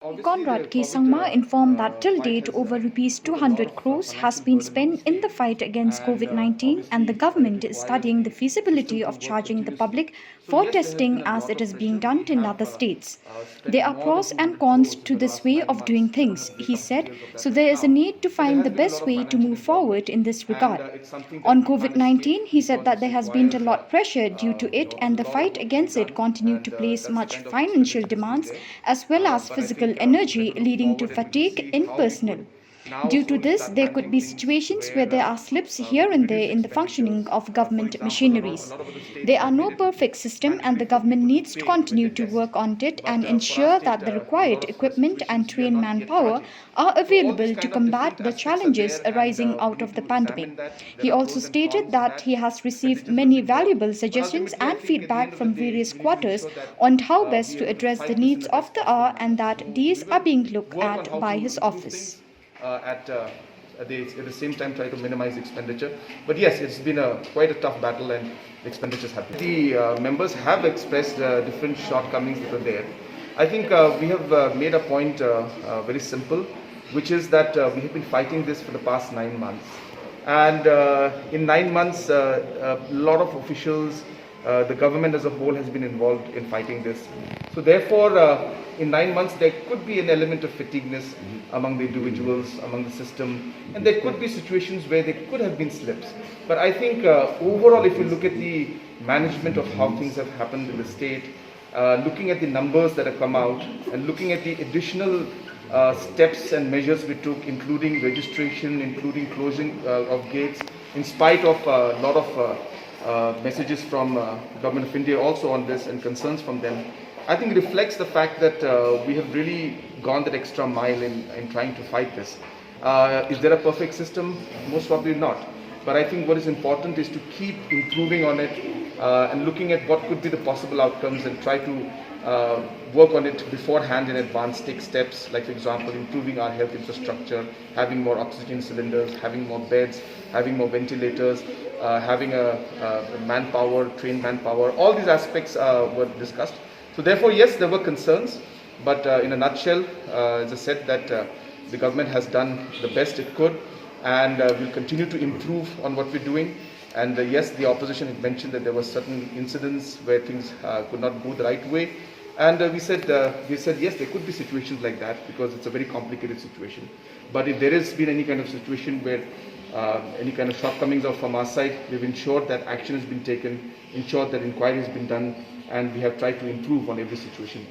Conrad K. Sangma informed that till date over rupees 200 crores has been spent in the fight against COVID-19 and the government is studying the feasibility of charging the public for testing as it is being done in other states. There are pros and cons to this way of doing things, he said, so there is a need to find the best way to move forward in this regard. On COVID-19, he said that there has been a lot pressure due to it and the fight against it continued to place much financial demands as well as physical energy leading to fatigue in personnel. Due to this, there could be situations where there are slips here and there in the functioning of government machineries. There are no perfect system and the government needs to continue to work on it and ensure that the required equipment and trained manpower are available to combat the challenges arising out of the pandemic. He also stated that he has received many valuable suggestions and feedback from various quarters on how best to address the needs of the hour and that these are being looked at by his office. At the same time try to minimize expenditure. But yes, it's been quite a tough battle and expenditures have been. The members have expressed different shortcomings that are there. I think we have made a point very simple, which is that we have been fighting this for the past 9 months. And in 9 months, a lot of officials, the government as a whole has been involved in fighting this. So therefore, in 9 months, there could be an element of fatigueness among the individuals, among the system, and there could be situations where there could have been slips. But I think overall, if you look at the management of how things have happened in the state, looking at the numbers that have come out, and looking at the additional steps and measures we took, including registration, including closing of gates, in spite of a lot of messages from Government of India also on this and concerns from them, I think it reflects the fact that we have really gone that extra mile in trying to fight this. Is there a perfect system? Most probably not. But I think what is important is to keep improving on it and looking at what could be the possible outcomes and try to work on it beforehand in advance, take steps like, for example, improving our health infrastructure, having more oxygen cylinders, having more beds, having more ventilators, having a manpower, trained manpower. All these aspects were discussed. So therefore, yes, there were concerns, but in a nutshell, as I said, that the government has done the best it could and will continue to improve on what we're doing. And yes, the opposition had mentioned that there were certain incidents where things could not go the right way. And we said yes, there could be situations like that because it's a very complicated situation. But if there has been any kind of situation where any kind of shortcomings are from our side, we've ensured that action has been taken, ensured that inquiry has been done, and we have tried to improve on every situation.